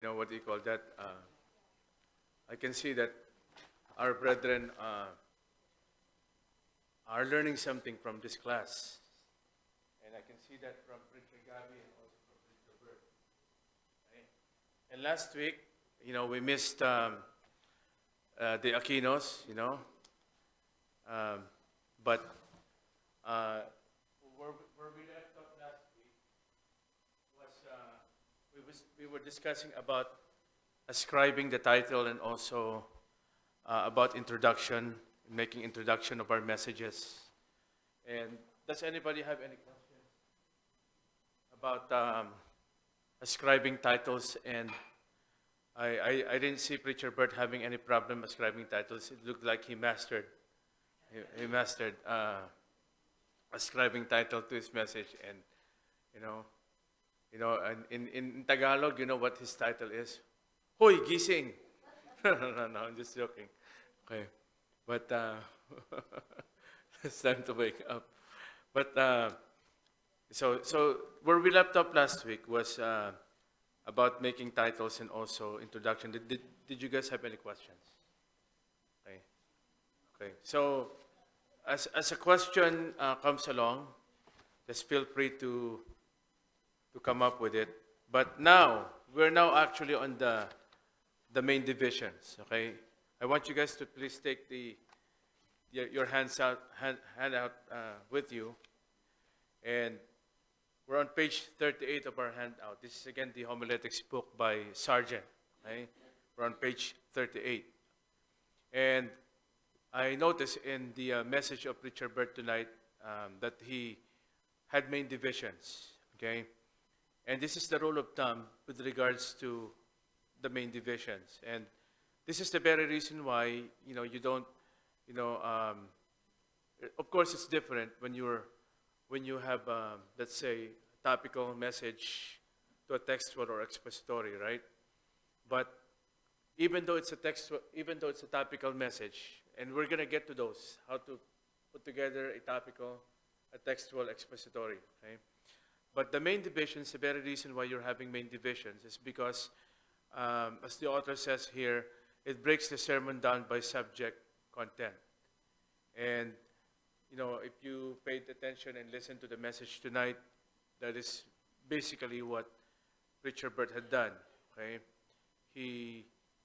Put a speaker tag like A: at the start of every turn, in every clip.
A: what do you call that? I can see that our brethren are learning something from this class. And I can see that from Preacher Gabby and also from Preacher Bert. Right? And last week, we missed the Aquinos, but where we left off last week was we were discussing about ascribing the title and also about introduction, making introduction of our messages. And does anybody have any questions about ascribing titles? And I didn't see Preacher Bert having any problem ascribing titles. It looked like he mastered ascribing title to his message. And and in Tagalog, you know what his title is? Hoy, gising! No, I'm just joking. Okay, but it's time to wake up. But so where we left off last week was about making titles and also introduction. Did you guys have any questions? Okay. Okay. So as a question comes along, just feel free to come up with it. But now we're now actually on the main divisions. Okay. I want you guys to please take your hand out with you, and we're on page 38 of our handout. This is again the homiletics book by Sargent. Okay? We're on page 38. And I noticed in the message of Preacher Bert tonight that he had main divisions. Okay? And this is the rule of thumb with regards to the main divisions. And this is the very reason why, you don't, of course it's different when you have, let's say, a topical message to a textual or expository, right? But even though it's a topical message, and we're gonna get to those, how to put together a topical, a textual, expository, okay? But the main divisions, the very reason why you're having main divisions is because, as the author says here, it breaks the sermon down by subject content. And if you paid attention and listened to the message tonight, that is basically what Preacher Bert had done. Okay,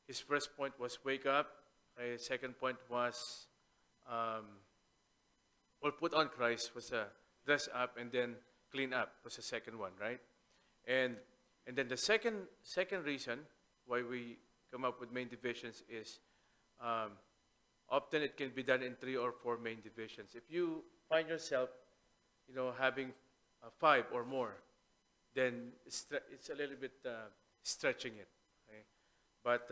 A: his first point was wake up. His second point was, put on Christ, was dress up, and then clean up was the second one, right? And then the second reason why we come up with main divisions is often it can be done in 3 or 4 main divisions. If you find yourself, having 5 or more, then it's a little bit stretching it. Okay? But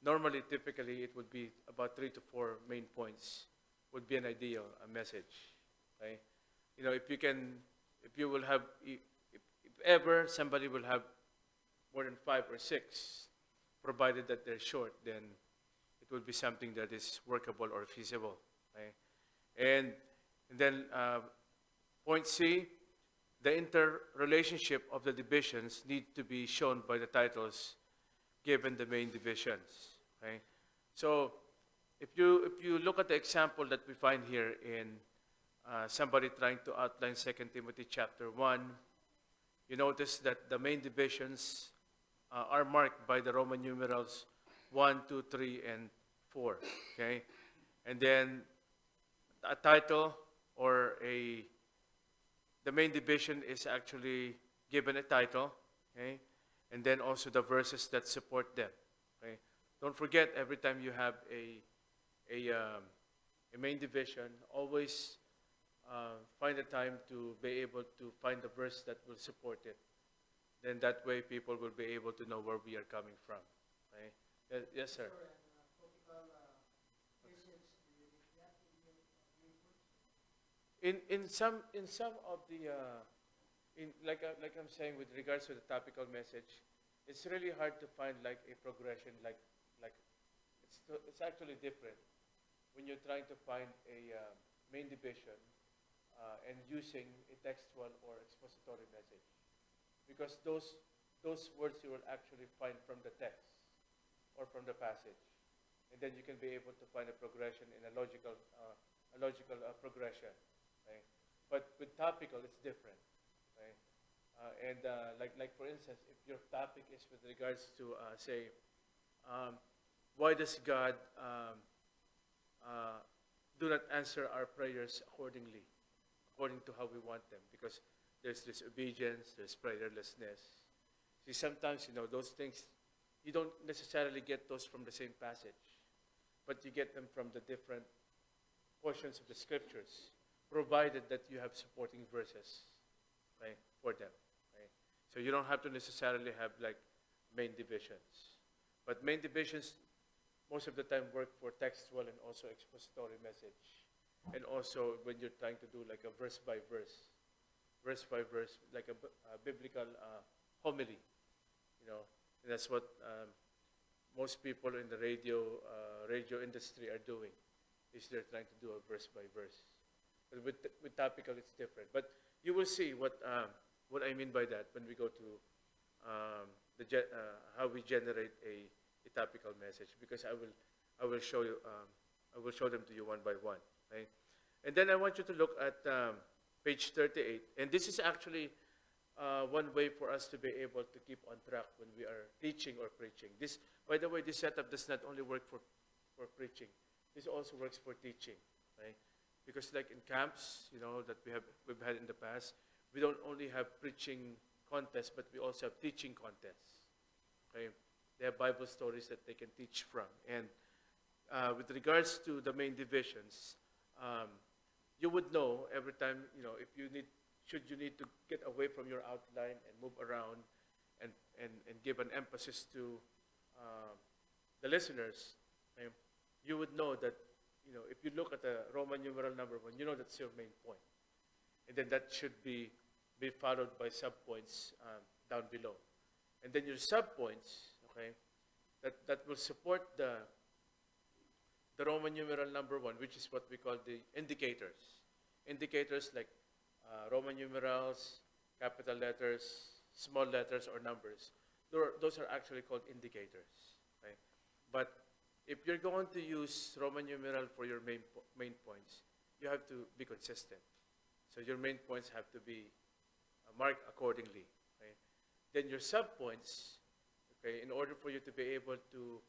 A: normally, typically, it would be about 3 to 4 main points would be an ideal message. Okay? If ever somebody will have more than 5 or 6, provided that they're short, then it will be something that is workable or feasible. Okay? And then point C, the interrelationship of the divisions need to be shown by the titles given the main divisions. Okay? So if you look at the example that we find here in somebody trying to outline 2 Timothy chapter 1, you notice that the main divisions are marked by the Roman numerals 1, 2, 3, and 4. Okay? And then a title or the main division is actually given a title. Okay? And then also the verses that support them. Okay? Don't forget, every time you have a main division, always find a time to be able to find the verse that will support it. Then that way people will be able to know where we are coming from. Okay? Yes, sir. In some of the like I'm saying with regards to the topical message, it's really hard to find like a progression like it's actually different when you're trying to find a main division and using a textual or expository message, because those those words you will actually find from the text or from the passage. And then you can be able to find a progression in a logical progression. Right? But with topical, it's different. Right? Like for instance, if your topic is with regards to, say, why does God do not answer our prayers according to how we want them? Because there's disobedience, there's prayerlessness. See, sometimes, those things, you don't necessarily get those from the same passage, but you get them from the different portions of the scriptures, provided that you have supporting verses, right, for them. Right? So you don't have to necessarily have like main divisions. But main divisions, most of the time, work for textual and also expository message. And also when you're trying to do like a verse by verse, like a biblical homily. And that's what most people in the radio industry are doing, is they're trying to do a verse by verse. But with topical, it's different. But you will see what I mean by that when we go to how we generate a topical message, because I will show you I will show them to you one by one, right? And then I want you to look at page 38, and this is actually one way for us to be able to keep on track when we are teaching or preaching. This, by the way, this setup does not only work for preaching. This also works for teaching, right? Because like in camps, that we've had in the past, we don't only have preaching contests, but we also have teaching contests. Okay, they have Bible stories that they can teach from. And with regards to the main divisions, you would know every time, if you need. Should you need to get away from your outline and move around and give an emphasis to the listeners, okay, you would know that, if you look at the Roman numeral number 1, you know that's your main point. And then that should be followed by subpoints down below. And then your subpoints, okay, that will support the Roman numeral number 1, which is what we call the indicators. Indicators like Roman numerals, capital letters, small letters, or numbers. Those are actually called indicators. Right? But if you're going to use Roman numeral for your main points, you have to be consistent. So your main points have to be marked accordingly. Right? Then your subpoints, okay, in order for you to be able to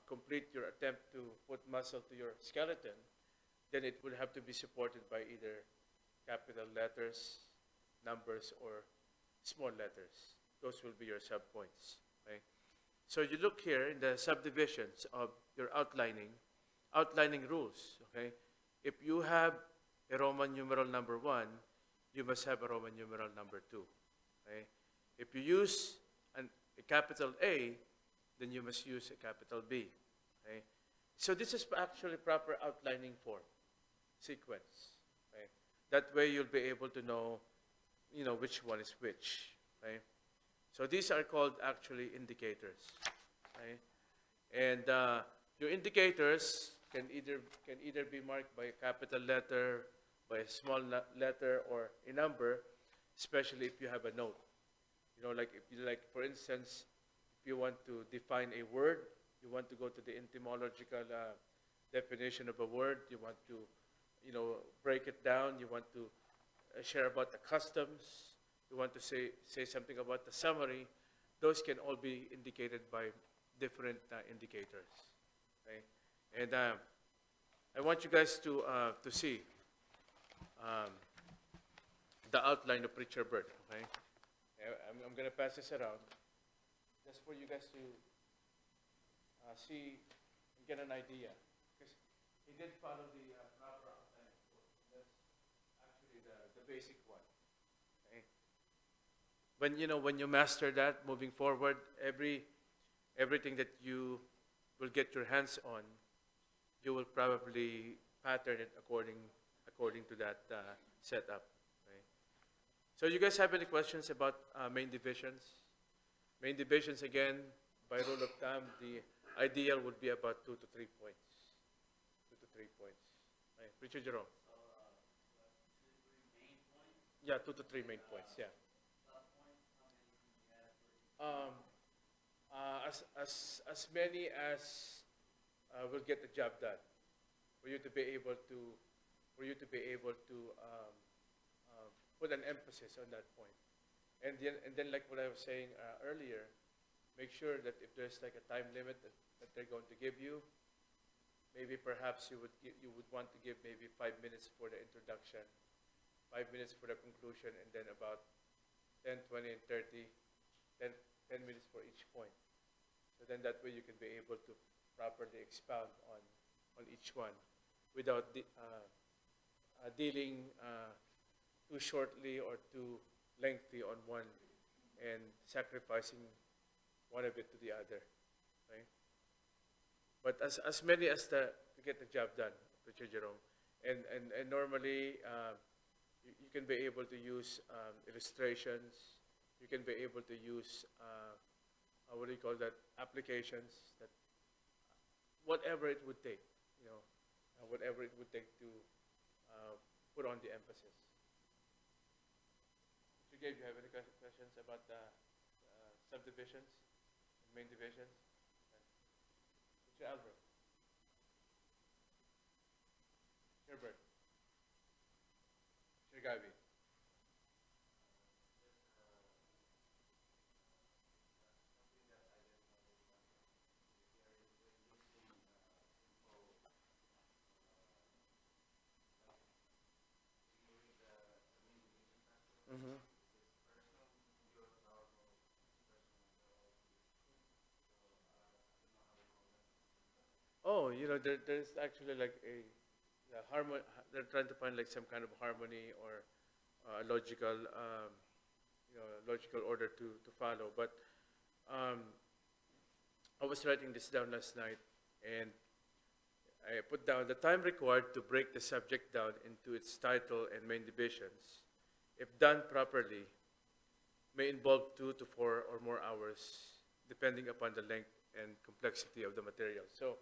A: complete your attempt to put muscle to your skeleton, then it would have to be supported by either capital letters, numbers, or small letters. Those will be your subpoints. Right? So you look here in the subdivisions of your outlining rules. Okay? If you have a Roman numeral number 1, you must have a Roman numeral number 2. Okay? If you use a capital A, then you must use a capital B. Okay? So this is actually proper outlining form, sequence. Right? That way you'll be able to know, which one is which. Right? So these are called actually indicators. Right? And your indicators can either be marked by a capital letter, by a small letter, or a number, especially if you have a note. For instance, if you want to define a word, you want to go to the etymological definition of a word, you want to, break it down, you want to share about the customs, you want to say something about the summary, those can all be indicated by different indicators. Okay? And I want you guys to see the outline of Preacher Bird. Okay? I'm going to pass this around just for you guys to see and get an idea. Because he did follow the proper outline. That's actually the basic one. Okay? When you master that, moving forward, everything that you will get your hands on, you will probably pattern it according to that setup. Right? So you guys have any questions about main divisions? Main divisions, again, by rule of thumb, the ideal would be about 2 to 3 points. 2 to 3 points. Right. Preacher Jerome.
B: So, 2 to 3 main points?
A: Yeah, 2 to 3 main points, yeah.
B: Subpoints, how many do you have for
A: um, as many as will get the job done, for you to be able to, for you to be able to put an emphasis on that point. And then like what I was saying earlier, make sure that if there's like a time limit that they're going to give you, maybe perhaps you would want to give maybe 5 minutes for the introduction, 5 minutes for the conclusion, and then about 10, 20, and 30, 10 minutes for each point. So then that way you can be able to properly expound on each one without dealing too shortly or too lengthy on one and sacrificing one of it to the other. Right? But as many as to get the job done, Teacher Jerome. And normally you can be able to use illustrations. You can be able to use what do you call that? Applications. That whatever it would take, whatever it would take to put on the emphasis. Mr. Gabe, you have any questions about the subdivisions, main divisions? Mr. Albert. Herbert. Mr. Gabi. Mm-hmm. Oh, there's actually like a harmony. They're trying to find like some kind of harmony or logical, logical order to follow. But um, I was writing this down last night, and I put down the time required to break the subject down into its title and main divisions, if done properly, may involve 2 to 4 or more hours, depending upon the length and complexity of the material. So,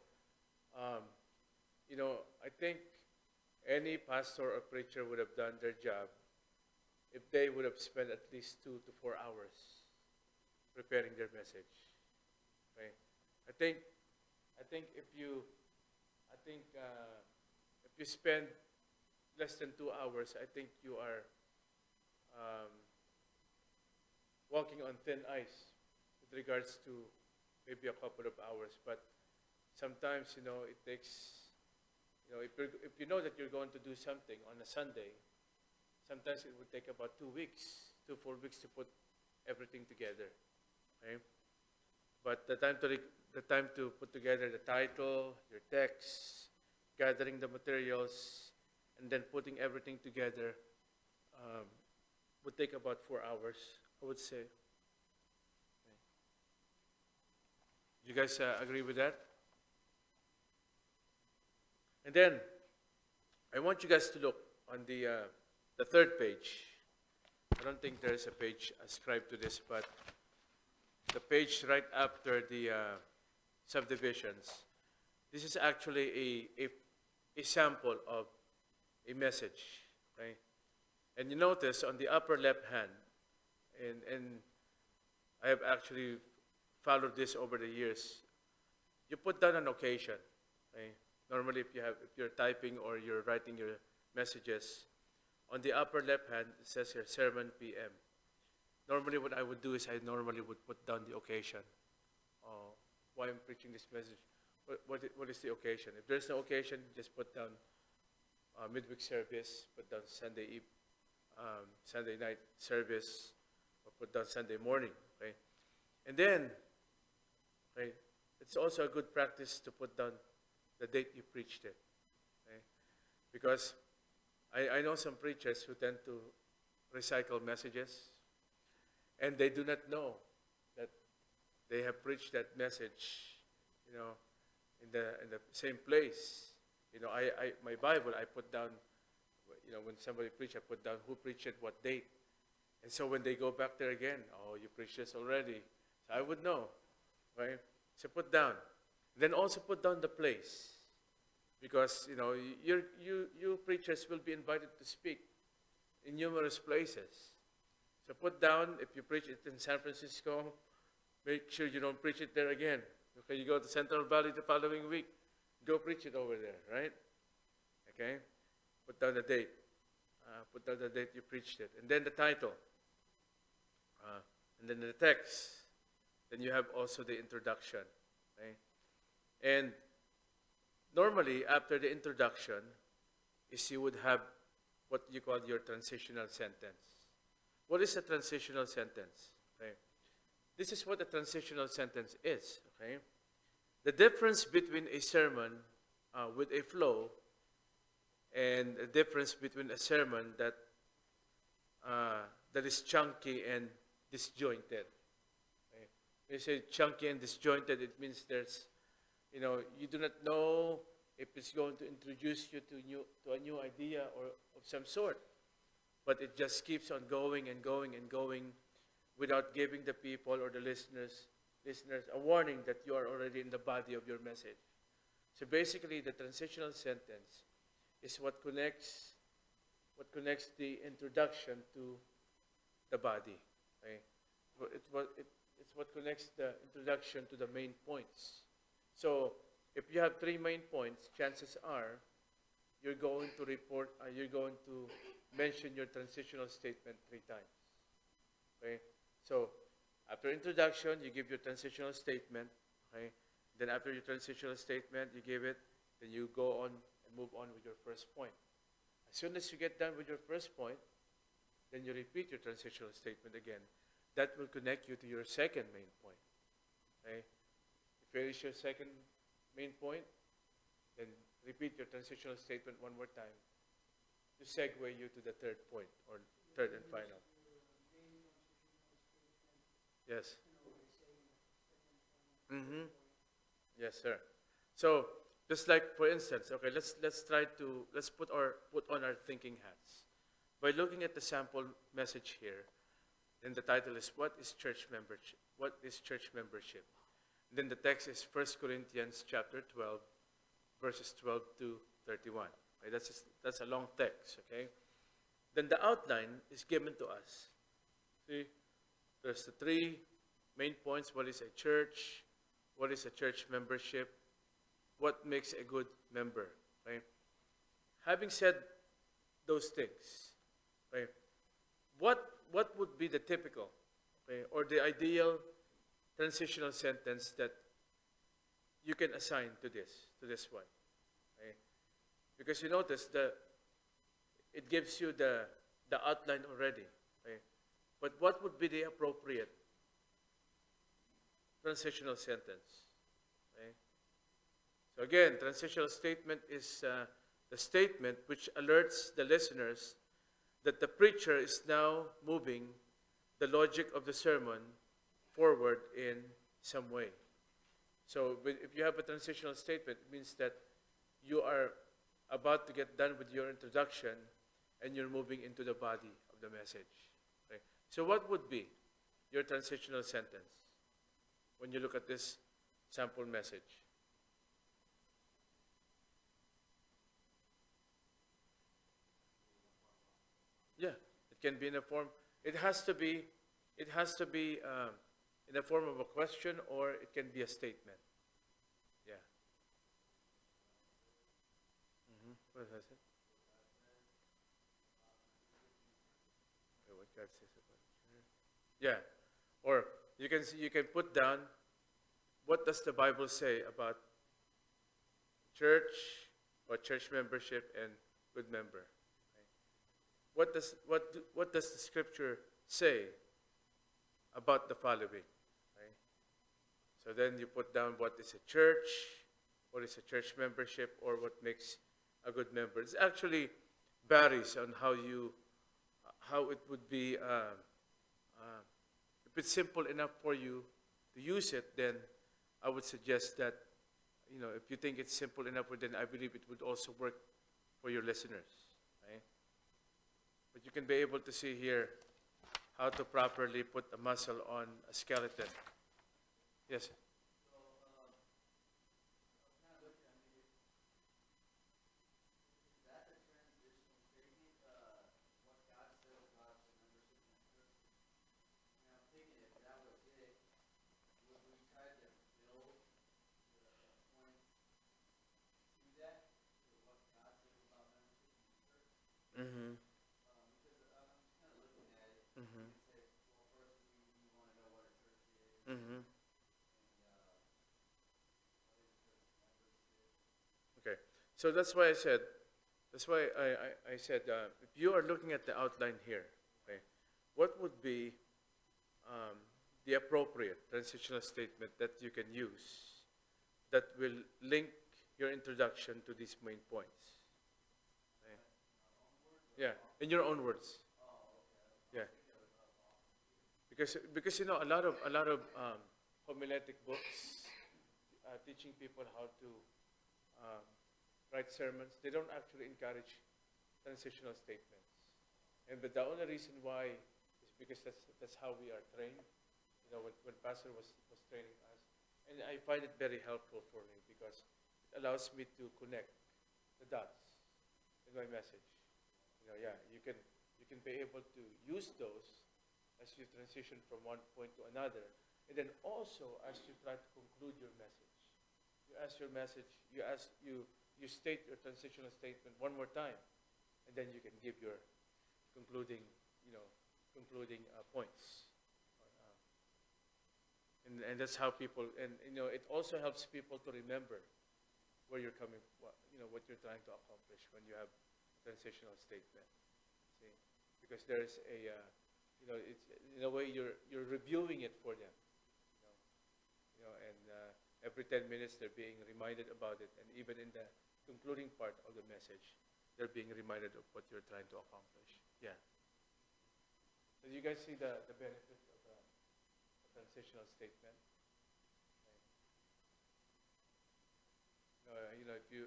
A: I think any pastor or preacher would have done their job if they would have spent at least 2 to 4 hours preparing their message. Okay? I think if you spend less than 2 hours, I think you are walking on thin ice with regards to maybe a couple of hours. But sometimes, it takes, if you know that you're going to do something on a Sunday, sometimes it would take about 2 weeks, 4 weeks to put everything together. Okay? But the time to put together the title, your text, gathering the materials, and then putting everything together would take about 4 hours, I would say. Okay. You guys agree with that? And then I want you guys to look on the third page. I don't think there's a page ascribed to this, but the page right after the subdivisions. This is actually a sample of a message. Okay? And you notice on the upper left hand, and I have actually followed this over the years, you put down an occasion. Okay? Normally, if you're typing or you're writing your messages, on the upper left hand it says here sermon PM. Normally, what I would do is I normally would put down the occasion. Why I'm preaching this message. What is the occasion? If there's no occasion, just put down midweek service, put down Sunday night service, or put down Sunday morning. Okay, and then, okay, it's also a good practice to put down the date you preached it. Okay, because I know some preachers who tend to recycle messages, and they do not know that they have preached that message, in the same place. My Bible, I put down, when somebody preached, I put down who preached it, what date. And so when they go back there again, oh, you preached this already. So I would know, right? So put down. Then also put down the place. Because, you preachers will be invited to speak in numerous places. So put down, if you preach it in San Francisco, Make sure you don't preach it there again. Okay, you go to Central Valley the following week, go preach it over there, right? Okay? Put down the date. Put down the date you preached it. And then the title. And then the text. Then you have also the introduction. Okay? And normally, after the introduction, is you would have what you call your transitional sentence. What is a transitional sentence? Okay? This is what a transitional sentence is. Okay? The difference between a sermon with a flow and a difference between a sermon that is chunky and disjointed. Okay? When you say chunky and disjointed, it means there's, you do not know if it's going to introduce you to a new idea or of some sort. But it just keeps on going and going and going without giving the people or the listeners a warning that you are already in the body of your message. So basically, the transitional sentence is what connects the introduction to the body. Okay? It's what connects the introduction to the main points. So if you have 3 main points, chances are you're going to mention your transitional statement 3 times. Okay? So after introduction, you give your transitional statement. Okay? Then after your transitional statement, you give it, then you go on and move on with your first point. As soon as you get done with your first point, then you repeat your transitional statement again. That will connect you to your second main point. Okay? You finish your second main point, then repeat your transitional statement one more time to segue you to the third point, or third and final. Yes. Mm-hmm. Yes, sir. So, just like for instance, okay, let's put on our thinking hats. By looking at the sample message here, then the title is What is Church Membership? What is church membership? Then the text is 1 Corinthians chapter 12, verses 12 to 31. Okay, that's a long text, okay? Then the outline is given to us. See, there's the 3 main points. What is a church? What is a church membership? What makes a good member? Okay? Having said those things, okay, what would be the typical, okay, or the ideal transitional sentence that you can assign to this one? Okay? Because you notice it gives you the outline already. Okay? But what would be the appropriate transitional sentence? Okay? So again, transitional statement is the statement which alerts the listeners that the preacher is now moving the logic of the sermon forward in some way. So if you have a transitional statement, it means that you are about to get done with your introduction and you're moving into the body of the message. Okay? So what would be your transitional sentence when you look at this sample message? Yeah, it can be in a form. It has to be in the form of a question, or it can be a statement. Yeah. What is it? Okay, what God says about it. Yeah. Or you can put down, what does the Bible say about church or church membership and good member? Okay. What does the scripture say about the following? Okay. So then you put down what is a church, what is a church membership, or what makes a good member. It actually varies on how it would be. If it's simple enough for you to use it, then I would suggest that, if you think it's simple enough, then I believe it would also work for your listeners. Right? But you can be able to see here how to properly put a muscle on a skeleton. Yes? So that's why I said, if you are looking at the outline here, okay, what would be the appropriate transitional statement that you can use that will link your introduction to these main points? Okay. Yeah, in your own words. Yeah, because you know a lot of homiletic books teaching people how to um, write sermons. They don't actually encourage transitional statements, and but the only reason why is because that's how we are trained. You know, when Pastor was training us, and I find it very helpful for me because it allows me to connect the dots in my message. You know, yeah, you can be able to use those as you transition from one point to another, and then also as you try to conclude your message. You ask your message, you state your transitional statement one more time, and then you can give your concluding, you know, concluding points. And that's how people, and you know, it also helps people to remember where you're coming, you know, what you're trying to accomplish when you have a transitional statement. See, because there's a, you know, it's in a way you're reviewing it for them, you know, and every 10 minutes they're being reminded about it, and even in the concluding part of the message, they're being reminded of what you're trying to accomplish. Yeah. So you guys see the benefit of a transitional statement. You know, if you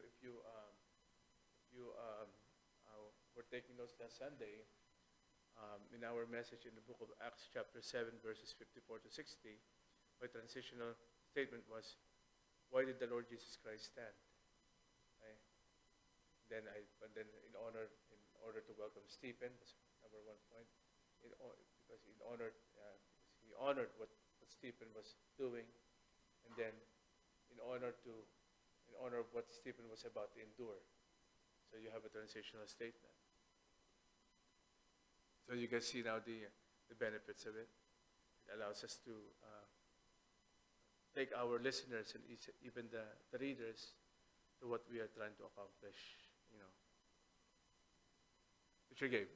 A: were taking notes last Sunday, in our message in the book of Acts, chapter 7, verses 54 to 60, my transitional statement was, "Why did the Lord Jesus Christ stand?" Okay. But then in order to welcome Stephen, that's number 1 point. Because he honored what Stephen was doing, and then in honor of what Stephen was about to endure. So you have a transitional statement. So you guys see now the benefits of it. It allows us to take our listeners and even the readers to what we are trying to accomplish. You know, Richard Gabe.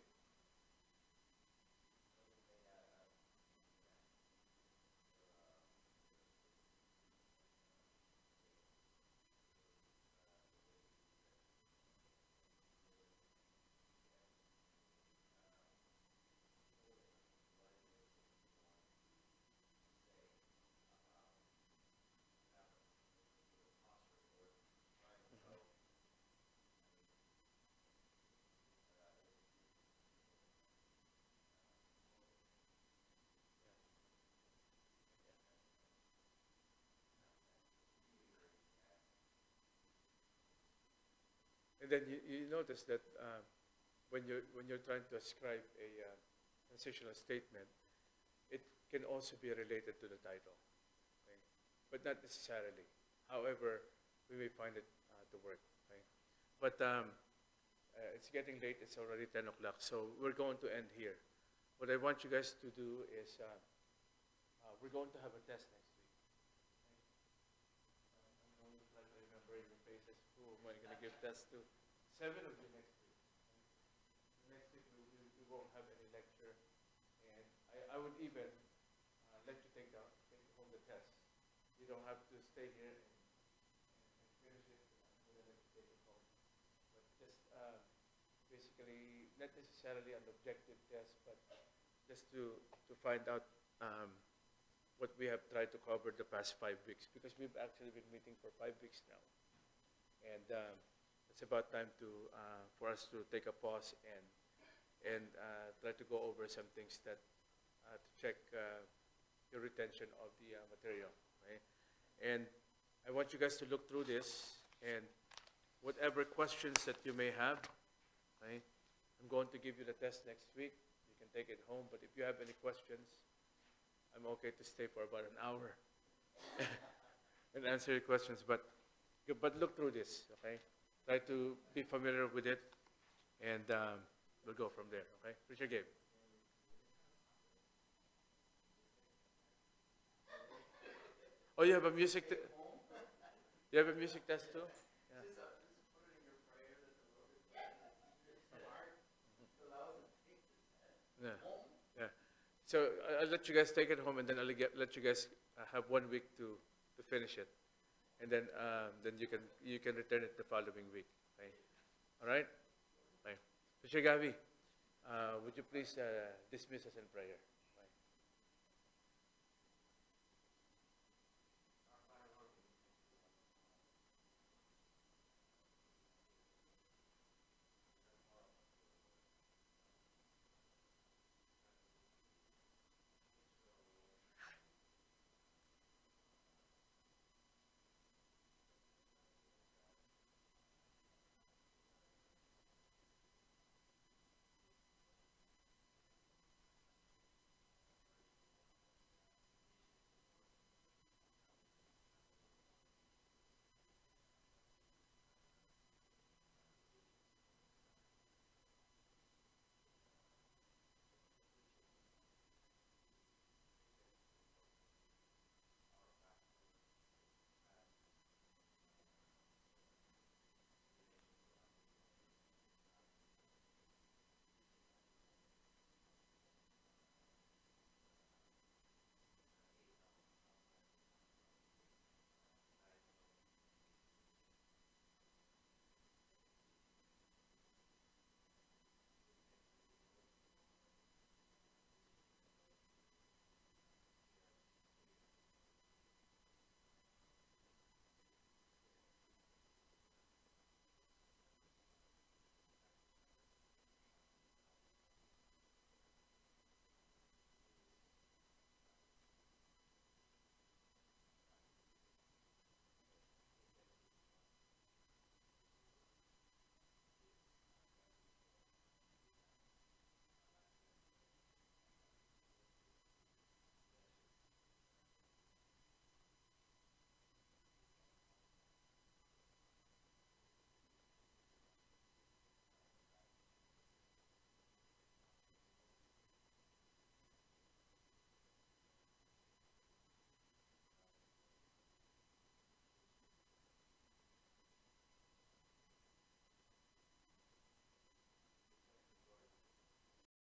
A: And then you notice that when you're trying to ascribe a transitional statement, it can also be related to the title, okay? But not necessarily. However, we may find it to work. Okay? But it's getting late. It's already 10 o'clock, so we're going to end here. What I want you guys to do is we're going to have a test next week. I'm going to try to remember your faces. Who am I going to give tests to? 7 of you next week. Next week we won't have any lecture, and I would even let you take home the test. You don't have to stay here and finish it. I'm going to let you take it home. But just basically, not necessarily an objective test, but just to find out what we have tried to cover the past 5 weeks, because we've actually been meeting for 5 weeks now, and it's about time for us to take a pause and try to go over some things that to check your retention of the material. Right? And I want you guys to look through this, and whatever questions that you may have, right? I'm going to give you the test next week. You can take it home, but if you have any questions, I'm okay to stay for about an hour and answer your questions. But look through this, okay? Try to be familiar with it, and we'll go from there, okay? Richard Gabe. Oh, you have a music test too? Yeah. So I'll let you guys take it home, and then let you guys have 1 week to finish it, and then you can return it the following week. Okay? All right. Okay. Mr. Gavi, would you please dismiss us in prayer?